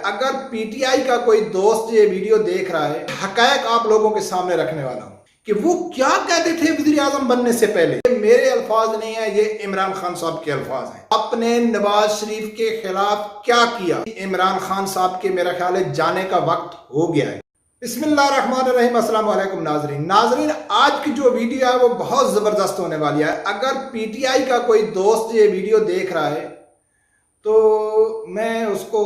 अगर पीटीआई का कोई दोस्त ये वीडियो देख रहा है, हकायक आप लोगों के सामने रखने वाला हूं कि वो क्या कहते थे वज़ीर आज़म बनने से पहले। ये मेरे अल्फाज नहीं है, ये इमरान खान साहब के अल्फाज हैं। आपने नवाज शरीफ के खिलाफ क्या किया? इमरान खान साहब के मेरा ख्याल है जाने का वक्त हो गया है। बिस्मिल्लाहिर्रहमानिर्रहीम, अस्सलाम वालेकुम नाज़रीन, आज की जो वीडियो है वो बहुत ज़बरदस्त होने वाली है। अगर पीटीआई का कोई दोस्त ये वीडियो देख रहा है तो मैं उसको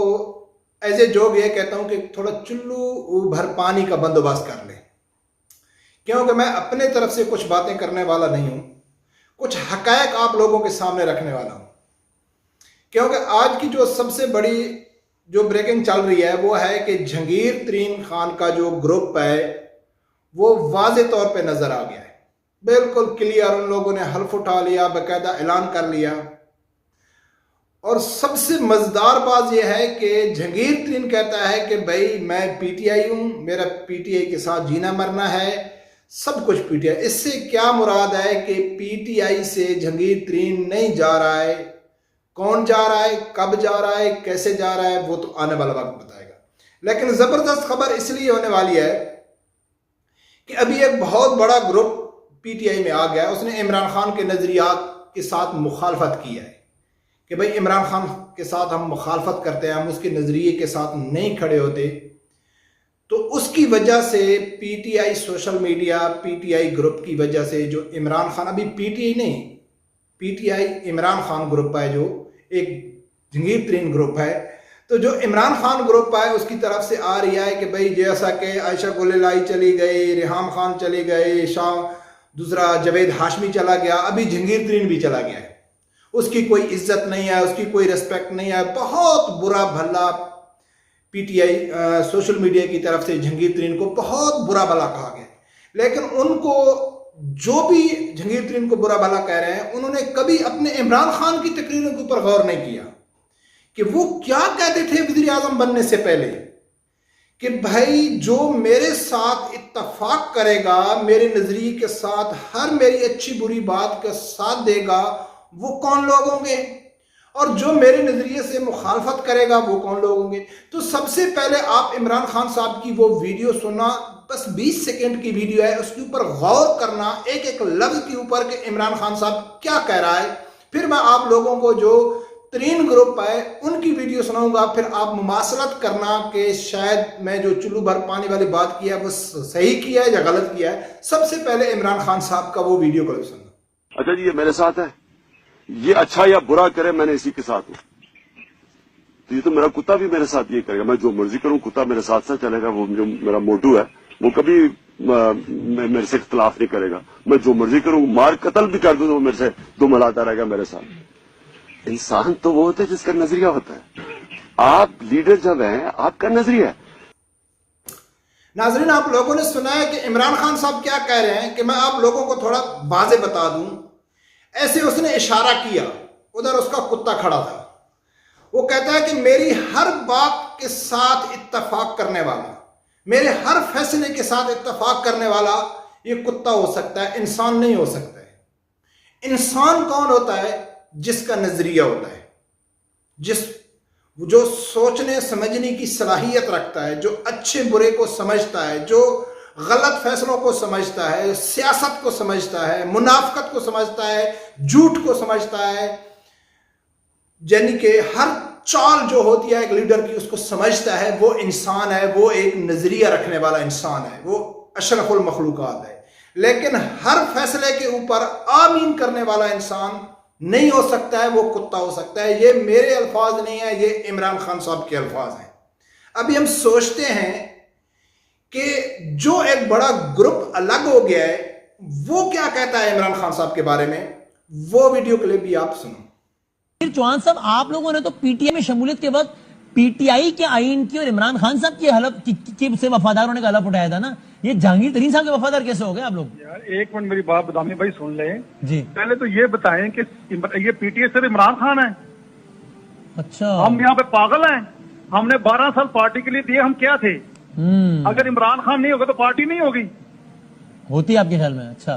एज ए जोक ये कहता हूँ कि थोड़ा चुल्लू भर पानी का बंदोबस्त कर ले, क्योंकि मैं अपने तरफ से कुछ बातें करने वाला नहीं हूँ, कुछ हकायक आप लोगों के सामने रखने वाला हूँ। क्योंकि आज की जो सबसे बड़ी जो ब्रेकिंग चल रही है वो है कि जहांगीर तरीन खान का जो ग्रुप है वो वाज़े तौर पे नज़र आ गया है, बिल्कुल क्लियर। उन लोगों ने हल्फ उठा लिया, बाकायदा ऐलान कर लिया। और सबसे मज़ेदार बात यह है कि जहांगीर तरीन कहता है कि भाई मैं पीटीआई हूँ, मेरा पीटीआई के साथ जीना मरना है, सब कुछ पीटीआई। इससे क्या मुराद है कि पीटीआई से जहांगीर तरीन नहीं जा रहा है। कौन जा रहा है, कब जा रहा है, कैसे जा रहा है, वो तो आने वाला वक्त बताएगा। लेकिन ज़बरदस्त खबर इसलिए होने वाली है कि अभी एक बहुत बड़ा ग्रुप पीटीआई में आ गया। उसने इमरान खान के नज़रियात के साथ मुखालफत की है कि भाई इमरान खान के साथ हम मुखालफत करते हैं, हम उसके नज़रिए के साथ नहीं खड़े होते। तो उसकी वजह से PTI social media, PTI group की वजह से जो इमरान खान, अभी पीटीआई नहीं, पीटीआई इमरान खान ग्रुप है, जो एक जहांगीर तरीन ग्रुप है, तो जो इमरान खान ग्रुप है उसकी तरफ से आ रही है कि भाई जैसा कि आयशा गुलेलाई चली गई, रिहाम खान चली गई, दूसरा जावेद हाशमी चला गया, अभी जहांगीर तरीन भी चला गया है, उसकी कोई इज्जत नहीं है, उसकी कोई रिस्पेक्ट नहीं है। बहुत बुरा भला पीटीआई सोशल मीडिया की तरफ से जहांगीर तरीन को बहुत बुरा भला कहा गया। लेकिन उनको जो भी जहांगीर तरीन को बुरा भला कह रहे हैं, उन्होंने कभी अपने इमरान खान की तकरीरों के ऊपर गौर नहीं किया कि वो क्या कहते थे वज़ीर आज़म बनने से पहले कि भाई जो मेरे साथ इत्तफाक करेगा, मेरे नजरिए के साथ हर मेरी अच्छी बुरी बात का साथ देगा, वो कौन लोग होंगे, और जो मेरे नजरिए से मुखालफत करेगा वो कौन लोग होंगे। तो सबसे पहले आप इमरान खान साहब की वो वीडियो सुनना, बस 20 सेकंड की वीडियो है, उसके ऊपर गौर करना एक एक लफ्ज के ऊपर कि इमरान खान साहब क्या कह रहा है। फिर मैं आप लोगों को जो तरीन ग्रुप है उनकी वीडियो सुनाऊंगा, फिर आप मुमासलत करना कि शायद मैं जो चुल्लू भर पानी वाली बात की है वो सही किया है या गलत किया है। सबसे पहले इमरान खान साहब का वो वीडियो क्लिप सुनना। अच्छा जी, ये मेरे साथ है, ये अच्छा या बुरा करे मैं इसी के साथ हूं। तो ये तो मेरा कुत्ता भी मेरे साथ ये करेगा, मैं जो मर्जी करूं कुत्ता मेरे साथ साथ चलेगा। वो जो मेरा मोटू है वो कभी मेरे से इख्तलाफ नहीं करेगा। मैं जो मर्जी करूं, मार कत्ल भी कर दूं तो वो मेरे से दो मिलाता रहेगा मेरे साथ। इंसान तो वो होता है जिसका नजरिया होता है। आप लीडर जब हैं, आपका नजरिया है। नाज़रीन, आप लोगों ने सुना है कि इमरान खान साहब क्या कह रहे हैं, कि मैं आप लोगों को थोड़ा वाज़े बता दूं। ऐसे उसने इशारा किया, उधर उसका कुत्ता खड़ा था। वो कहता है कि मेरी हर बात के साथ इत्तफाक करने वाला, मेरे हर फैसले के साथ इत्तफाक करने वाला ये कुत्ता हो सकता है, इंसान नहीं हो सकता है। इंसान कौन होता है? जिसका नजरिया होता है, जो सोचने समझने की सलाहियत रखता है, जो अच्छे बुरे को समझता है, जो गलत फैसलों को समझता है, सियासत को समझता है, मुनाफकत को समझता है, झूठ को समझता है, यानी कि हर चाल जो होती है एक लीडर की उसको समझता है, वो इंसान है, वो एक नजरिया रखने वाला इंसान है, वो अशरफुल मखलूकात है। लेकिन हर फैसले के ऊपर आमीन करने वाला इंसान नहीं हो सकता है, वो कुत्ता हो सकता है। ये मेरे अल्फाज नहीं है, ये इमरान खान साहब के अल्फाज हैं। अभी हम सोचते हैं कि जो एक बड़ा ग्रुप अलग हो गया है वो क्या कहता है इमरान खान साहब के बारे में, वो वीडियो क्लिप भी आप सुनो। चौहान साहब, आप लोगों ने तो पीटीआई में शमूलियत के वक्त पीटीआई के आइन की और इमरान खान साहब के हलफ से वफादार होने का हलफ उठाया था ना। ये जहांगीर तरीन साहब के वफादार कैसे हो गए आप लोग? यार एक मिनट मेरी बात बदामी भाई सुन ले जी। पहले तो ये बताएं कि ये पीटीआई सिर्फ इमरान खान है? अच्छा, हम यहाँ पे पागल हैं? हमने 12 साल पार्टी के लिए दिए, हम क्या थे? अगर इमरान खान नहीं होगा तो पार्टी नहीं होगी, होती आपके ख्याल में? अच्छा,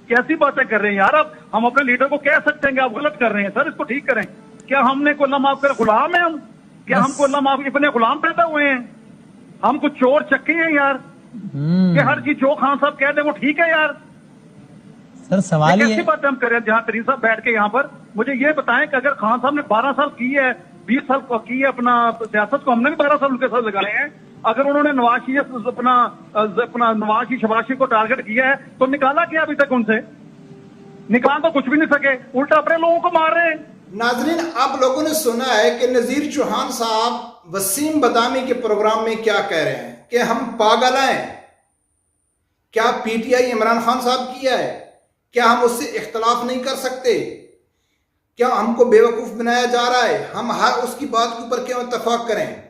कैसी बातें कर रहे हैं यार आप। हम अपने लीडर को कह सकते हैं कि आप गलत कर रहे हैं सर, इसको ठीक करें। क्या हमने को अल्लाह माफ कर गुलाम है हम? क्या हमको अल्लाह माफ इतने गुलाम पैदा हुए हैं? हम कुछ चोर चक्के हैं यार कि हर चीज जो खान साहब कह दे वो ठीक है यार? सर सवाल ये ही कैसी है, बात हम करें जहाँ तरीन साहब बैठ के यहाँ पर? मुझे ये बताएं कि अगर खान साहब ने 12 साल की है, 20 साल की है अपना सियासत को, हमने भी 12 साल उनके साथ लगाए हैं, अगर उन्होंने नवाज शबाशी को टारगेट किया है तो निकाला क्या अभी तक उनसे? निकाल तो कुछ भी नहीं सके, उल्टा अपने लोगों को मार रहे हैं। नाजरीन, आप लोगों ने सुना है कि नजीर चौहान साहब वसीम बदामी के प्रोग्राम में क्या कह रहे हैं कि हम पागल हैं। क्या पीटीआई इमरान खान साहब किया है? क्या हम उससे इख्तलाफ नहीं कर सकते? क्या हमको बेवकूफ बनाया जा रहा है? हम हर उसकी बात के ऊपर क्यों इत्तेफाक करें?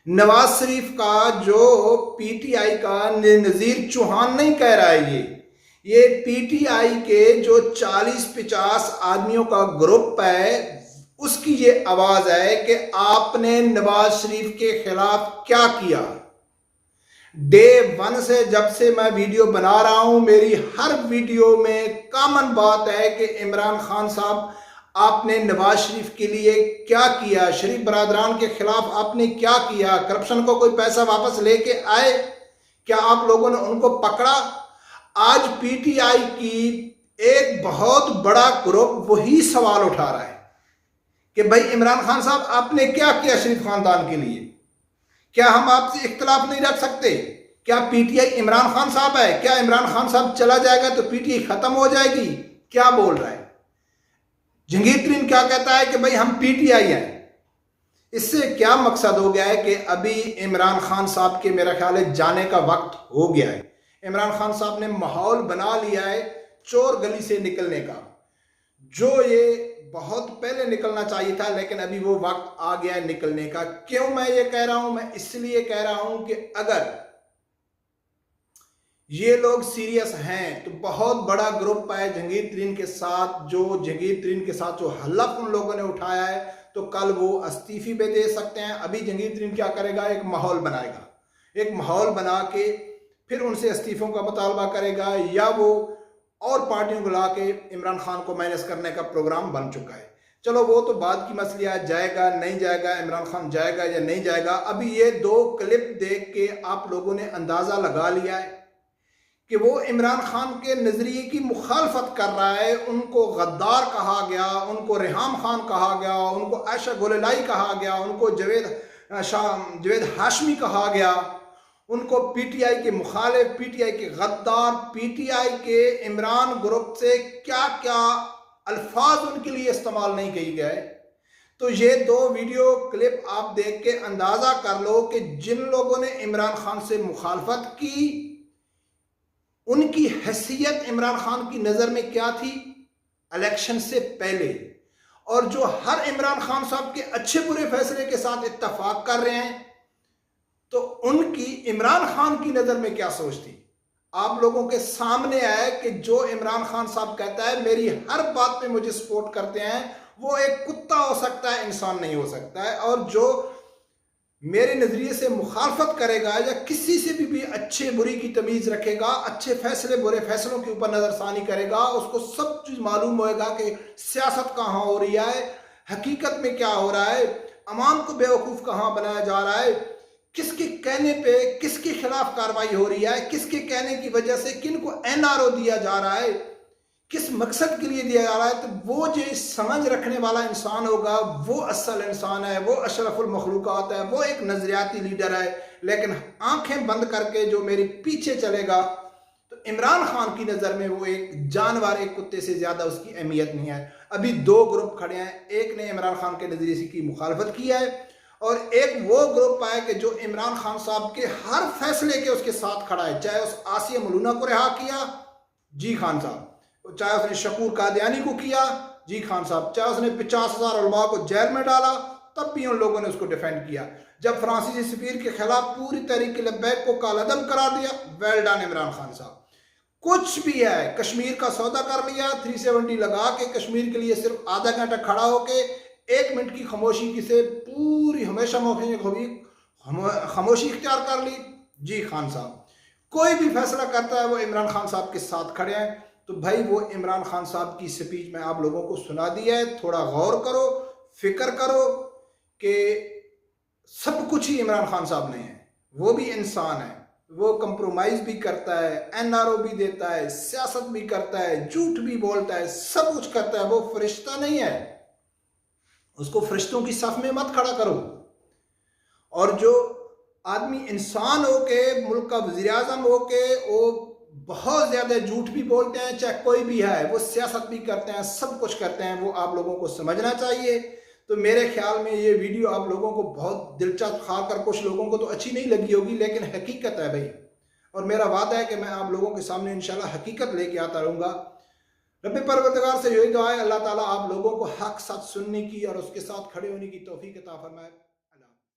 नवाज शरीफ का जो पीटीआई का नजीर चौहान नहीं कह रहा है, ये पीटीआई के जो 40-50 आदमियों का ग्रुप है उसकी ये आवाज है कि आपने नवाज शरीफ के खिलाफ क्या किया। डे 1 से जब से मैं वीडियो बना रहा हूं, मेरी हर वीडियो में कॉमन बात है कि इमरान खान साहब आपने नवाज शरीफ के लिए क्या किया, शरीफ बरादरान के खिलाफ आपने क्या किया, करप्शन को कोई पैसा वापस लेके आए, क्या आप लोगों ने उनको पकड़ा? आज पीटीआई की एक बहुत बड़ा ग्रुप वही सवाल उठा रहा है कि भाई इमरान खान साहब आपने क्या किया शरीफ खानदान के लिए? क्या हम आपसे इख्तलाफ नहीं रख सकते? क्या पीटीआई इमरान खान साहब है? क्या इमरान खान साहब चला जाएगा तो पीटीआई खत्म हो जाएगी? क्या बोल रहा है? जहांगीर तरीन क्या कहता है कि भाई हम पीटीआई हैं। इससे क्या मकसद हो गया है कि अभी इमरान खान साहब के मेरा ख्याल है जाने का वक्त हो गया है। इमरान खान साहब ने माहौल बना लिया है चोर गली से निकलने का, जो ये बहुत पहले निकलना चाहिए था, लेकिन अभी वो वक्त आ गया है निकलने का। क्यों मैं ये कह रहा हूं? मैं इसलिए कह रहा हूं कि अगर ये लोग सीरियस हैं तो बहुत बड़ा ग्रुप है जहांगीर तरीन के साथ, जो जहांगीर तरीन के साथ जो हल्फ उन लोगों ने उठाया है, तो कल वो अस्तीफी भी दे सकते हैं। अभी जहांगीर तरीन क्या करेगा? एक माहौल बनाएगा, एक माहौल बना के फिर उनसे इस्तीफों का मुतालबा करेगा, या वो और पार्टियों को ला के इमरान खान को माइनस करने का प्रोग्राम बन चुका है। चलो वो तो बात की मसला है, जाएगा नहीं जाएगा, इमरान खान जाएगा या नहीं जाएगा। अभी ये 2 क्लिप देख के आप लोगों ने अंदाजा लगा लिया है कि वो इमरान खान के नजरिए की मुखालफत कर रहा है। उनको गद्दार कहा गया, उनको रेहाम खान कहा गया, उनको आयशा गोलेलाई कहा गया, उनको जवेद हाशमी कहा गया, उनको पीटीआई के मुखालिफ, पीटीआई के गद्दार, पीटीआई के इमरान ग्रुप से क्या क्या अल्फाज उनके लिए इस्तेमाल नहीं किए गए। तो ये 2 वीडियो क्लिप आप देख के अंदाजा कर लो कि जिन लोगों ने इमरान खान से मुखालफत की उनकी हैसियत इमरान खान की नजर में क्या थी इलेक्शन से पहले, और जो हर इमरान खान साहब के अच्छे बुरे फैसले के साथ इत्तफाक कर रहे हैं, तो उनकी इमरान खान की नजर में क्या सोच थी। आप लोगों के सामने आए कि जो इमरान खान साहब कहता है मेरी हर बात पे मुझे सपोर्ट करते हैं, वो एक कुत्ता हो सकता है, इंसान नहीं हो सकता है। और जो मेरे नजरिए से मुखालफत करेगा या किसी से भी अच्छे बुरी की तमीज रखेगा, अच्छे फैसले बुरे फैसलों के ऊपर नजरसानी करेगा, उसको सब चीज मालूम होएगा कि सियासत कहाँ हो रही है, हकीकत में क्या हो रहा है, अवाम को बेवकूफ कहाँ बनाया जा रहा है, किसके कहने पे किसके खिलाफ कार्रवाई हो रही है, किसके कहने की वजह से किनको एनआरओ दिया जा रहा है, किस मकसद के लिए दिया जा रहा है। तो वो जो समझ रखने वाला इंसान होगा वो असल इंसान है, वो अशरफुल मखलूकात है, वो एक नजरियाती लीडर है। लेकिन आंखें बंद करके जो मेरे पीछे चलेगा, तो इमरान खान की नज़र में वो एक जानवर, एक कुत्ते से ज़्यादा उसकी अहमियत नहीं है। अभी 2 ग्रुप खड़े हैं, एक ने इमरान खान के नज़रिए की मुखालफत किया है और एक वो ग्रुप है कि जो इमरान खान साहब के हर फैसले के उसके साथ खड़ा है। चाहे उस आसिया मलूना को रिहा किया, जी खान साहब, चाहे उसने शकूर कादियानी को किया, जी खान साहब, चाहे उसने 50,000 उलमा को जेल में डाला, तब भी उन लोगों ने उसको डिफेंड किया। जब फ्रांसीसी सफीर के खिलाफ पूरी तरीके लब्बैक को कालादम करार दिया, वेल डन इमरान खान साहब। कुछ भी है, कश्मीर का सौदा कर लिया, 370 लगा के कश्मीर के लिए सिर्फ आधा घंटा खड़ा होके 1 मिनट की खामोशी की से पूरी हमेशा खामोशी इख्तियार कर ली, जी खान साहब। कोई भी फैसला करता है वो इमरान खान साहब के साथ खड़े हैं। तो भाई वो इमरान खान साहब की स्पीच में आप लोगों को सुना दी है, थोड़ा गौर करो, फिक्र करो कि सब कुछ ही इमरान खान साहब नहीं है, वो भी इंसान है, वो कंप्रोमाइज भी करता है, एनआरओ भी देता है, सियासत भी करता है, झूठ भी बोलता है, सब कुछ करता है। वो फरिश्ता नहीं है, उसको फरिश्तों की सफ में मत खड़ा करो। और जो आदमी इंसान होके, मुल्क का वजीर आजम होके, वो बहुत ज्यादा झूठ भी बोलते हैं, चाहे कोई भी है, वो सियासत भी करते हैं, सब कुछ करते हैं, वो आप लोगों को समझना चाहिए। तो मेरे ख्याल में ये वीडियो आप लोगों को बहुत दिलचस्प खाकर, कुछ लोगों को तो अच्छी नहीं लगी होगी, लेकिन हकीकत है भाई। और मेरा वादा है कि मैं आप लोगों के सामने इंशाल्लाह हकीकत लेके आता रहूंगा। रब्बे परवरदिगार से यही दुआ है, अल्लाह ताला आप लोगों को हक साथ सुनने की और उसके साथ खड़े होने की तौफीक अता फरमाए।